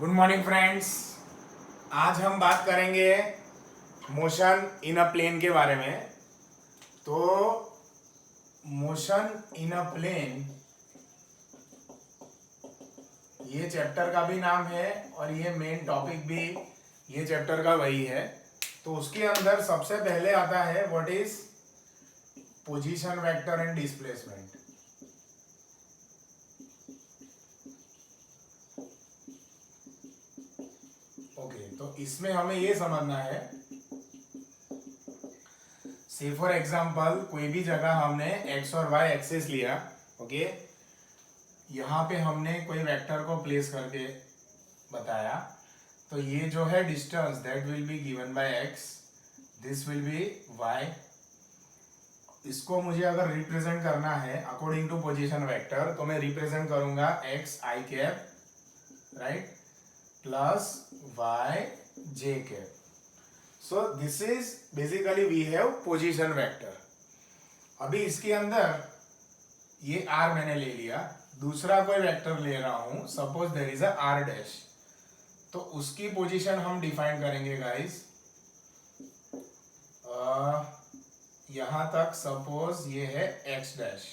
Good morning friends. आज हम बात करेंगे मोशन इन अ प्लेन के बारे में। तो मोशन इन अ प्लेन ये चैप्टर का भी नाम है और ये मेन टॉपिक भी ये चैप्टर का वही है। तो उसके अंदर सबसे पहले आता है what is position vector and displacement. तो इसमें हमें ये समझना है, से फॉर एग्जांपल कोई भी जगह हमने एक्स और वाई एक्सिस लिया, ओके, यहाँ पे हमने कोई वेक्टर को प्लेस करके बताया। तो ये जो है distance that will be given by X, this will be Y. इसको मुझे अगर रिप्रेजेंट करना है अकॉर्डिंग टू पोजीशन वेक्टर तो मैं रिप्रेजेंट करूंगा X I cap, right, plus Y J cap. So this is basically we have position vector. अभी इसके अंदर ये आर मैंने ले लिया, दूसरा कोई वेक्टर ले रहा हूं, suppose there is a R dash. तो उसकी पोजीशन हम डिफाइन करेंगे गाइस। यहां तक सपोज ये है एक्स डैश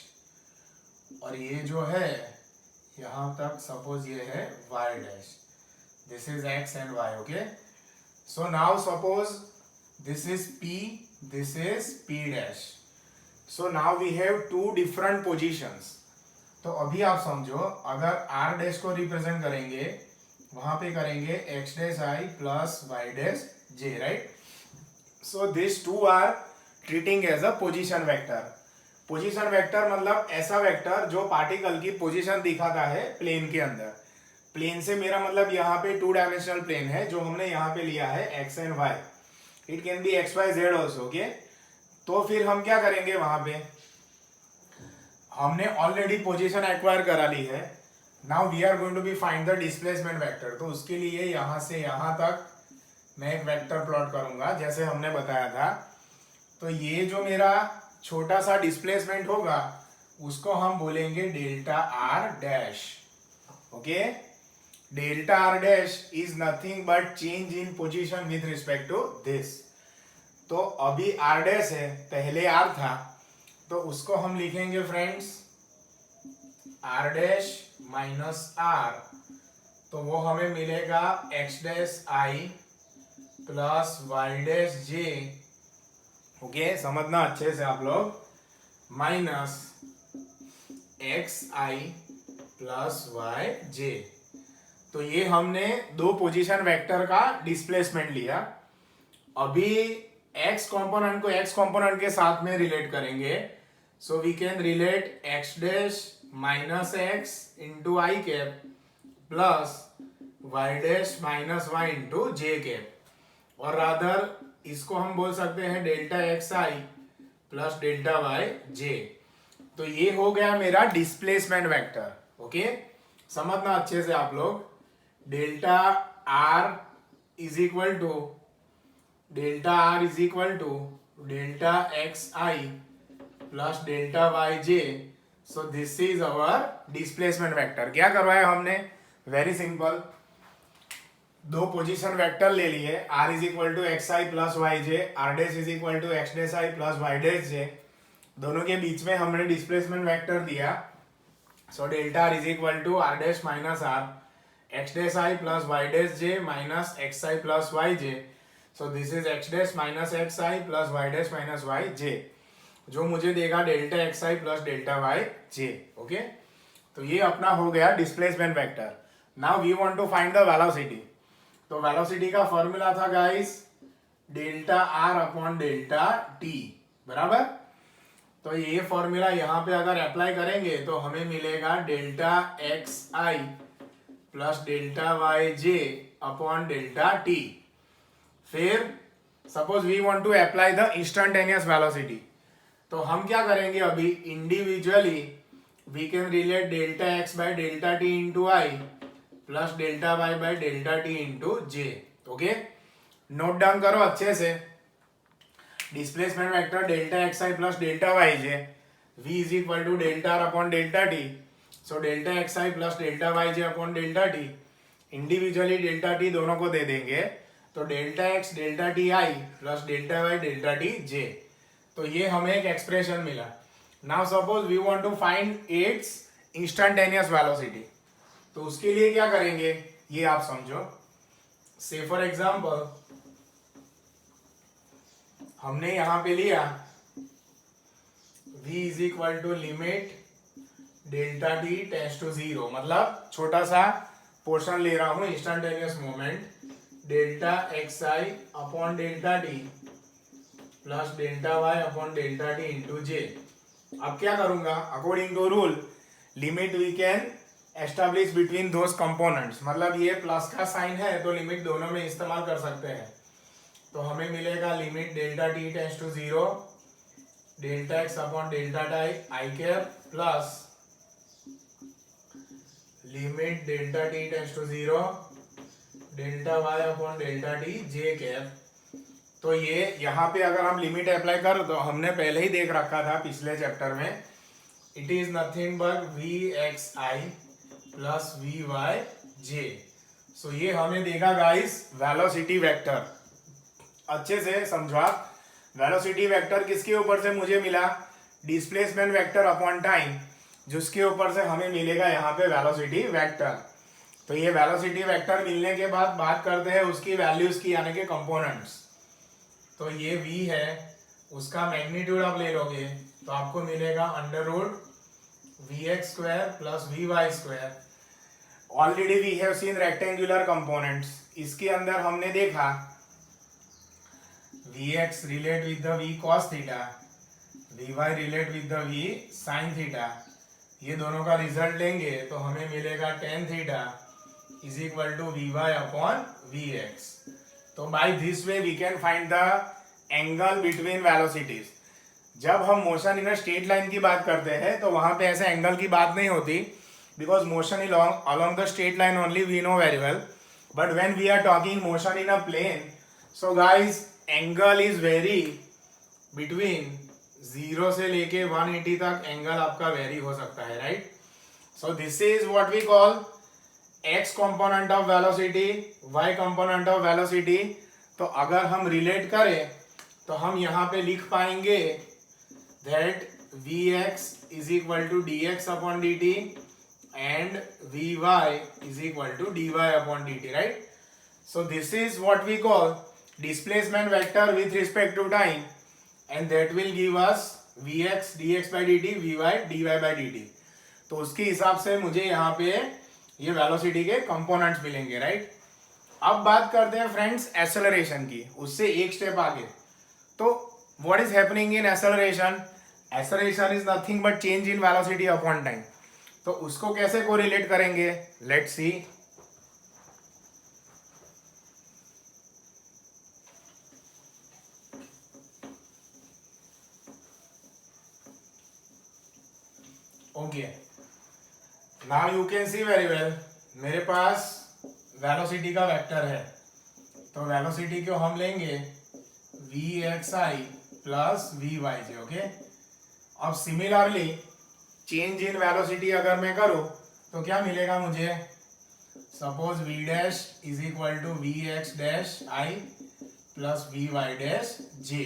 और ये जो है यहां तक सपोज ये है Y dash. This is x and y, okay? So now suppose this is p, this is p dash. So now we have two different positions. तो अभी आप समझो, अगर r डैश को रिप्रेजेंट करेंगे वहां पे करेंगे x dash i plus y dash j, right? So these two are treating as a position vector. Position vector मतलब ऐसा वेक्टर जो पार्टिकल की पोजीशन दिखाता है प्लेन के अंदर। प्लेन से मेरा मतलब यहाँ पे टू डायमेंशनल प्लेन है जो हमने यहाँ पे लिया है X and Y. It can be X Y Z also, okay. तो फिर हम क्या करेंगे, वहां पे हमने ऑलरेडी पोजीशन एक्वायर करा ली है। Now we are going to be find the displacement vector. तो उसके लिए यहाँ से यहाँ तक मैं एक वेक्टर प्लॉट करूंगा जैसे हमने बताया था। तो ये जो मेरा छोटा सा डिस्प्लेसमेंट होगा उसको हम बोलेंगे delta R dash, okay. Delta R dash is nothing but change in position with respect to this. तो अभी आर डैश है, पहले आर था, तो उसको हम लिखेंगे friends R dash minus R. तो वो हमें मिलेगा X dash I plus Y dash J, okay, समझना अच्छे से आप लोग, minus X I plus Y J. तो ये हमने दो पोजीशन वेक्टर का डिस्प्लेसमेंट लिया। अभी x कंपोनेंट को x कंपोनेंट के साथ में रिलेट करेंगे। So we can relate x dash minus X into I cap plus y dash minus Y into J cap. और रादर इसको हम बोल सकते हैं delta X I plus delta Y J. तो ये हो गया मेरा डिस्प्लेसमेंट वेक्टर, ओके। समझना अच्छे से आप लोग, delta R is equal to delta X I plus delta Y J. So this is our displacement vector. क्या करवाया हमने, वेरी सिंपल, दो पोजीशन वेक्टर ले लिए, R is equal to X I plus Y J, R dash is equal to X dash I plus Y dash J. दोनों के बीच में हमने डिस्प्लेसमेंट वेक्टर दिया। So delta R is equal to R dash minus are X dash I plus Y dash J minus X I plus Y J. So this is X dash minus X I plus Y dash minus Y J, जो मुझे देगा delta X I plus delta Y J, okay. तो ये अपना हो गया displacement vector. Now we want to find the velocity. तो velocity का फॉर्मूला था guys delta R upon delta T, बराबर। तो ये फॉर्मूला यहाँ पे अगर अप्लाई करेंगे तो हमें मिलेगा delta X I plus delta Y J upon delta T. फिर suppose we want to apply the instantaneous velocity. तो हम क्या करेंगे, अभी individually we can relate delta X by delta T into I plus delta Y by delta T into J, okay. Note down करो अच्छे से, displacement vector delta X I plus delta Y J, v is equal to delta R upon delta T. So delta X I plus delta Y J upon delta T. Individually delta T दोनों को दे देंगे तो delta X delta T I plus delta Y delta T J, तो ये हमें एक expression मिला। Now suppose we want to find its instantaneous velocity, तो उसके लिए क्या करेंगे ये आप समझो। से फॉर एग्जांपल हमने यहां पे लिया v is equal to limit delta T tends to 0, मतलब छोटा सा पोर्शन ले रहा हूं instantaneous moment delta X I upon delta T plus delta Y upon delta T into J. अब क्या करूंगा, according to rule limit we can establish between those components, मतलब ये प्लस का साइन है तो लिमिट दोनों में इस्तेमाल कर सकते हैं। तो हमें मिलेगा limit delta T tends to 0 delta X upon delta I cap plus limit delta T tends to 0 delta Y upon delta T J cap. तो ये यहाँ पे अगर हम लिमिट अप्लाई करो तो हमने पहले ही देख रखा था पिछले चैप्टर में, it is nothing but V X I plus V Y J. सो ये हमें देगा गाइस वेलोसिटी वेक्टर। अच्छे से समझो आप, वेलोसिटी वेक्टर किसके ऊपर से मुझे मिला, डिस्प्लेसमेंट वेक्टर अपॉन टाइम, जिसके ऊपर से हमें मिलेगा यहाँ पे वेलोसिटी वेक्टर। तो ये वेलोसिटी वेक्टर मिलने के बाद बात करते हैं उसकी वैल्यूज की, यानी कि कंपोनेंट्स। तो ये v है, उसका मैग्नीट्यूड आप ले लोगे तो आपको मिलेगा under root V X square plus V Y square. Already we have seen rectangular components, इसके अंदर हमने देखा V X relate with the V cos theta, V Y relate with the V sine theta. ये दोनों का result लेंगे तो हमें मिलेगा tan theta is equal to V Y upon V X. तो by this way we can find the angle between velocities. जब हम motion in a straight line की बात करते हैं तो वहां पे ऐसे एंगल की बात नहीं होती, because motion along the straight line only we know very well, but when we are talking motion in a plane, so guys angle is vary between 0 से लेके 180 तक एंगल आपका वेरी हो सकता है, right. So this is what we call x component of velocity, y component of velocity. तो अगर हम रिलेट करें तो हम यहाँ पे लिख पाएंगे that vx is equal to dx upon dt and vy is equal to dy upon dt, right? So this is what we call displacement vector with respect to time, and that will give us vx dx by dt, vy dy by dt. तो उसके हिसाब से मुझे यहाँ पे ये velocity के components मिलेंगे, राइट। अब बात करते हैं फ्रेंड्स एक्सेलरेशन की, उससे एक स्टेप आगे। तो what is happening in acceleration, acceleration is nothing but change in velocity upon time. तो उसको कैसे कोरिलेट करेंगे, let's see. Okay, now you can see very well, मेरे पास वेलोसिटी का वेक्टर है, तो वेलोसिटी को हम लेंगे V X I plus V Y J, okay. अब सिमिलरली चेंज इन वेलोसिटी अगर मैं करूं तो क्या मिलेगा मुझे, suppose V dash is equal to V X dash I plus V Y dash J.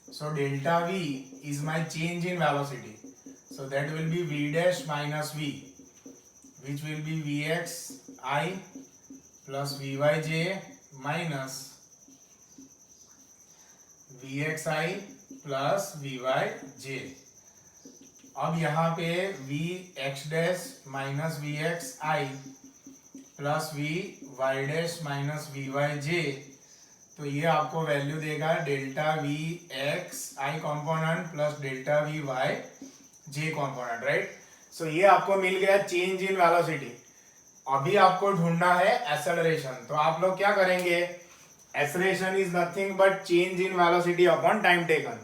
So delta V is my change in velocity, so that will be v dash minus v, which will be vx I plus vy j minus vx I plus vy j। अब यहाँ पे vx dash minus vx I plus vy dash minus vy j, तो ये आपको value देगा delta V X I component plus delta V Y J component, right. सो ये आपको मिल गया चेंज इन वेलोसिटी। अभी आपको ढूंढना है एक्सेलरेशन, तो आप लोग क्या करेंगे, acceleration is nothing but change in velocity upon time taken.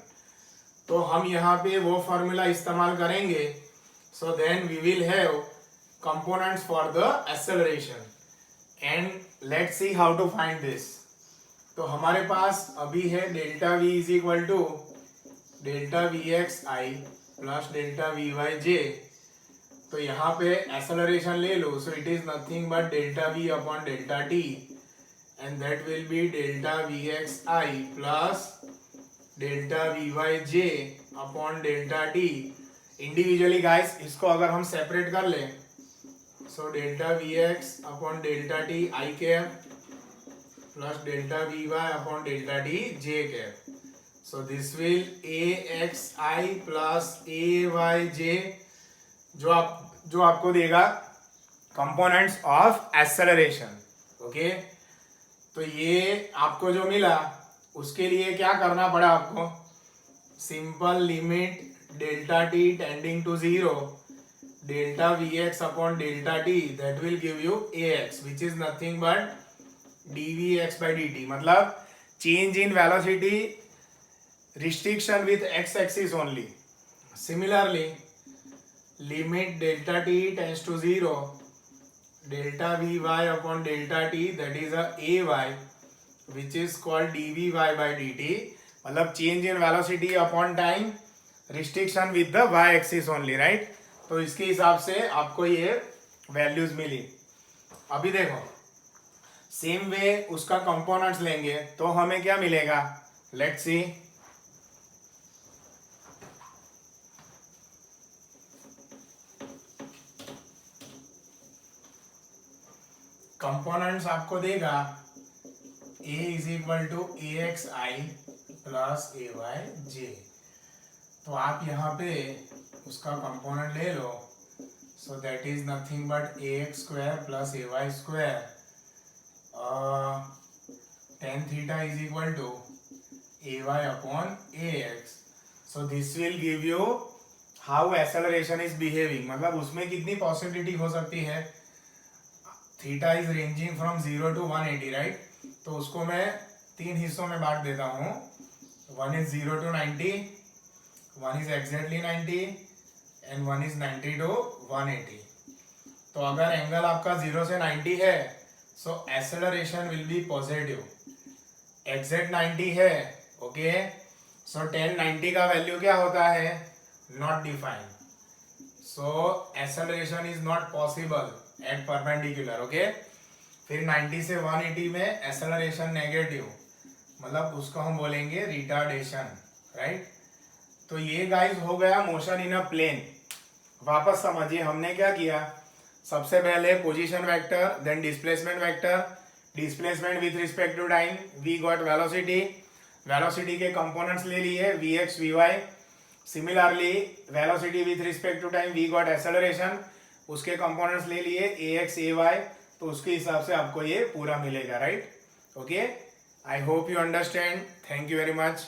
तो हम यहाँ पे वो फॉर्मूला इस्तेमाल करेंगे, so then we will have components for the acceleration, and let's see how to find this. तो हमारे पास अभी है delta V is equal to delta V X I plus delta V Y J तो यहाँ पे एक्सेलरेशन ले लो, so it is nothing but delta we upon delta T and that will be delta V X I plus delta V Y J upon delta T. Individually guys इसको अगर हम separate कर ले, so delta V X upon delta T I cap plus delta V Y upon delta T J cap. So this will A X I plus A Y J, जो आपको देगा components of acceleration. Okay, तो ये आपको जो मिला उसके लिए क्या करना पड़ा आपको, simple limit delta T tending to 0 delta V X upon delta T, that will give you A X which is nothing but D X by D T, मतलब change in velocity restriction with X axis only. Similarly limit delta T tends to 0 delta V Y upon delta T, that is a A Y which is called D V Y by D T, मतलब change in velocity upon time restriction with the Y axis only, right. तो इसके हिसाब से आपको ये values मिली। अभी देखो same way उसका कंपोनेंट्स लेंगे तो हमें क्या मिलेगा, लेट्स सी। कंपोनेंट्स आपको देगा a is equal to A X I plus A Y J. तो आप यहाँ पे उसका कंपोनेंट ले लो, so that is nothing but A X square plus A Y square, tan theta is equal to ay upon ax. So this will give you how acceleration is behaving, मतलब उसमें कितनी पॉसिबिलिटी हो सकती है। Theta is ranging from 0 to 180, right. तो उसको मैं 3 हिस्सों में बांट देता हूँ, 1 is 0 to 90, 1 is exactly 90 and 1 is 90 to 180। तो अगर एंगल आपका 0 से 90 है, so acceleration will be positive. Exact 90 है, ओके, सो 1090 का वैल्यू क्या होता है, not defined, so acceleration is not possible at perpendicular, okay. फिर 90 से 180 में एक्सेलरेशन नेगेटिव, मतलब उसको हम बोलेंगे रिटार्डेशन, राइट। तो ये गाइस हो गया मोशन इन अ प्लेन। वापस समझिए हमने क्या किया, सबसे पहले position vector, then displacement vector, displacement with respect to time, we got velocity, velocity के कंपोनेंट्स ले लिए V X V Y. Similarly velocity with respect to time we got acceleration, उसके कंपोनेंट्स ले लिए ए एक्स ए वाई। तो उसके हिसाब से आपको ये पूरा मिलेगा, right. Okay, I hope you understand, thank you very much.